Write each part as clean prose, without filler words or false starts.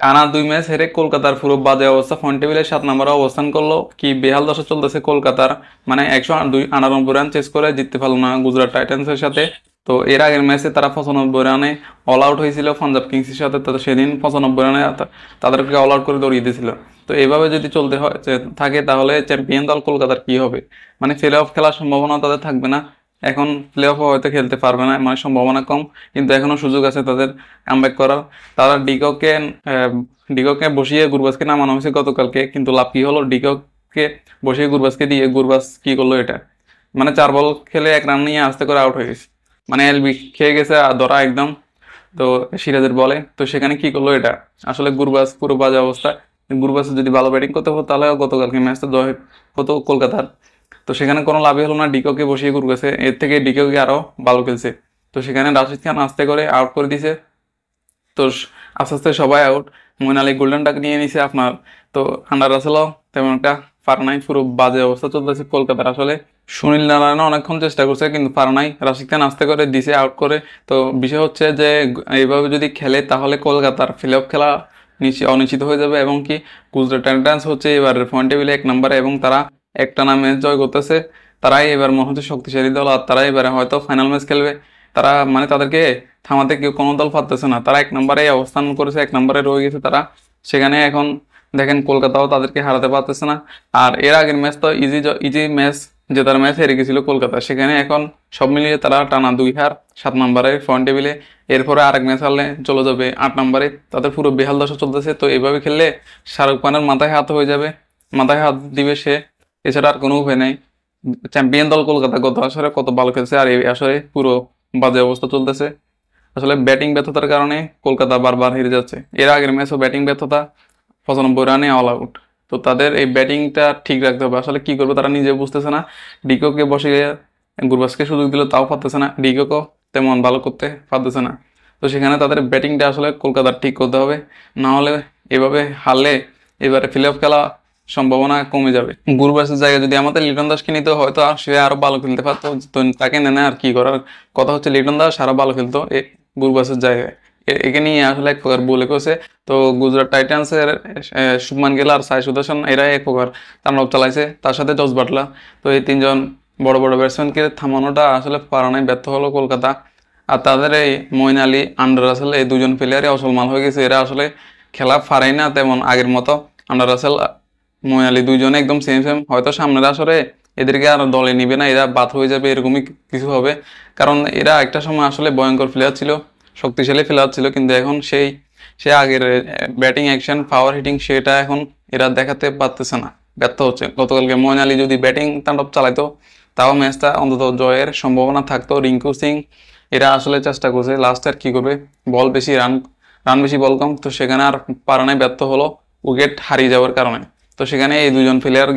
টানা 2 ম্যাচ হেরে কলকাতার পুরো বাজে অবস্থা, পয়েন্ট টেবিলে 7 নম্বরে অবস্থান করলো। কি বেহাল দশা চলতেছে কলকাতার, মানে 198 রান চেস করে জিততে পারলো না গুজরাট টাইটান্সের সাথে। তো এর আগের ম্যাচে তারা 95 রানে অল আউট হয়েছিল পাঞ্জাব কিংসের সাথে, তো সেদিন 95 রানে তাদেরকে অল আউট করে দৌড়িয়ে দিয়েছিল। তো এইভাবে যদি চলতে হয় থাকে তাহলে চ্যাম্পিয়ন দল কলকাতার কি হবে, মানে প্লে অফ খেলার সম্ভাবনা তাদের থাকবে না। এখন প্লে অফ হয়তো খেলতে পারবে না, মানে সম্ভাবনা কম, কিন্তু এখনো সুযোগ আছে তাদের কামব্যাক করার। তারা ডিককে বসিয়ে গুরবাজকে নামানো হয়েছে গতকালকে, কিন্তু লাভ কি হলো, ডিককে বসিয়ে গুরবাজকে দিয়ে গুরবাজ কি করলো এটা, মানে 4 বল খেলে 1 রান নিয়ে আস্তে করে আউট হয়ে গেছে, মানে এলবি খেয়ে গেছে ধরা একদম। তো সিরাজের বলে তো সেখানে কি করলো এটা, আসলে গুরবাজ পুরো বাজে অবস্থা। গুরবাজ যদি ভালো ব্যাটিং করতে হতো তাহলে গতকালকে ম্যাচটা জয় হতো কলকাতার। তো সেখানে কোনো লাভই হলো না, ডিকোকে বসিয়ে গুরবাজে, এর থেকে ডিকোকে আরো ভালো খেলছে। তো সেখানে রাশিদ খান আস্তে করে আউট করে দিছে। তো আস্তে আস্তে সবাই out, Moeen Ali golden duck নিয়ে নিছে আপনার। তো আন্ডার রাসেলও তেমন একটা পারে নাই, পুরো বাজে অবস্থা চলতেছে কলকাতার। আসলে সুনীল নারায়ণ অনেকক্ষণ চেষ্টা করছে কিন্তু পারে নাই, রাশিদ খান আস্তে করে দিছে আউট করে। তো বিষয় হচ্ছে যে এইভাবে যদি খেলে তাহলে কলকাতার প্লে অফ খেলা অনিশ্চিত হয়ে যাবে, এবং কি গুজরাট টাইটান্স হচ্ছে এবার পয়েন্ট টেবিলে 1 নম্বরে, এবং তারা একটানা ম্যাচ জয় করতেছে। তারাই এবার মনে হচ্ছে শক্তিশালী দল, আর তারাই এবারে হয়তো ফাইনাল ম্যাচ খেলবে। তারা মানে তাদেরকে থামাতে কেউ কোনো দল পারতেছে না, তারা 1 নম্বরে অবস্থান করেছে, 1 নম্বরে রয়ে গেছে তারা। সেখানে এখন দেখেন কলকাতাও তাদেরকে হারাতে পারতেছে না। আর এর আগের ম্যাচ তো ইজি ম্যাচ, জেতার ম্যাচ হেরে গেছিল কলকাতা, সেখানে এখন সব মিলিয়ে তারা টানা 2 হার 7 নম্বরে পয়েন্ট টেবিলে। এরপরে আরেক ম্যাচ হারলে চলে যাবে 8 নম্বরে, তাদের পুরো বেহাল দশা চলতেছে। তো এইভাবে খেললে শাহরুখ খানের মাথায় হাত হয়ে যাবে, মাথায় হাত দিবে সে, এছাড়া আর কোনো উপায় নেই। চ্যাম্পিয়ন দল কলকাতা গত আসরে কত ভালো খেলছে, আর এই আসরে পুরো বাজে অবস্থা চলতেছে। আসলে ব্যাটিং ব্যর্থতার কারণে কলকাতা বারবার হেরে যাচ্ছে। এর আগের ম্যাচও ব্যাটিং ব্যর্থতা, 95 রানে অল আউট। তো তাদের এই ব্যাটিংটা ঠিক রাখতে হবে, আসলে কি করবে তারা নিজে বুঝতেছে না। ডিকোকে বসে গুরবাজকে সুযোগ দিল তাও পারতেছে না, ডিকোকেও তেমন ভালো করতে পারতেছে না। তো সেখানে তাদের ব্যাটিংটা আসলে কলকাতার ঠিক করতে হবে, না হলে এভাবে হারলে এবারে প্লে অফ খেলা সম্ভাবনা কমে যাবে। গুরবাজের জায়গায় যদি আমাদের লিটন দাসকে নিতে হয়তো সে আরো ভালো খেলতে পারতো, তো তাকে নেনে আর কি করার। কথা হচ্ছে লিটন দাস আরো ভালো খেলতো গুরবাজের জায়গায়, একে নিয়ে আসলে এক প্রকার বলে করেছে। তো গুজরাট টাইটান্সের শুভমান গিল আর সাই সুদর্শন এরা এক প্রকার তাণ্ডব চালাইছে, তার সাথে জস বাটলার। তো এই 3জন বড় বড় ব্যাটসম্যানকে থামানোটা আসলে পারা নাই, ব্যর্থ হলো কলকাতা। আর তাদের এই মইন আলী, আন্ডার রাসেল এই 2জন প্লেয়ারই আসল মাল হয়ে গেছে, এরা আসলে খেলা পারেই না তেমন আগের মতো। আন্ডার রাসেল, মইন আলী 2জনে একদম সেম সেম, হয়তো সামনের আসরে এদেরকে আর দলে নিবে না, এরা বাদ হয়ে যাবে এরকমই কিছু হবে। কারণ এরা একটা সময় আসলে ভয়ঙ্কর প্লেয়ার ছিল, শক্তিশালী প্লেয়ার ছিল, কিন্তু এখন সে আগের ব্যাটিং অ্যাকশন পাওয়ার হিটিং সেটা এখন এরা দেখাতে পারতেছে না, ব্যর্থ হচ্ছে। গতকালকে মইন আলী যদি ব্যাটিং তাণ্ডব চালাইতো তাও ম্যাচটা অন্তত জয়ের সম্ভাবনা থাকতো। রিঙ্কু সিং এরা আসলে চেষ্টা করছে, লাস্ট আর কি করবে, বল বেশি রান বেশি বল কম, তো সেখানে আর পারা নাই, ব্যর্থ হলো উইকেট হারিয়ে যাওয়ার কারণে। তো সেখানে এই 2জন প্লেয়ার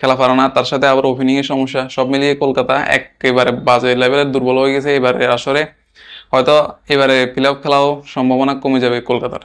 খেলা পারে না, তার সাথে আবার ওপেনিং এর সমস্যা, সব মিলিয়ে কলকাতা একেবারে বাজে লেভেলের দুর্বল হয়ে গেছে এবারে আসরে। হয়তো এবারে প্লে অফ খেলাও সম্ভাবনা কমে যাবে কলকাতার।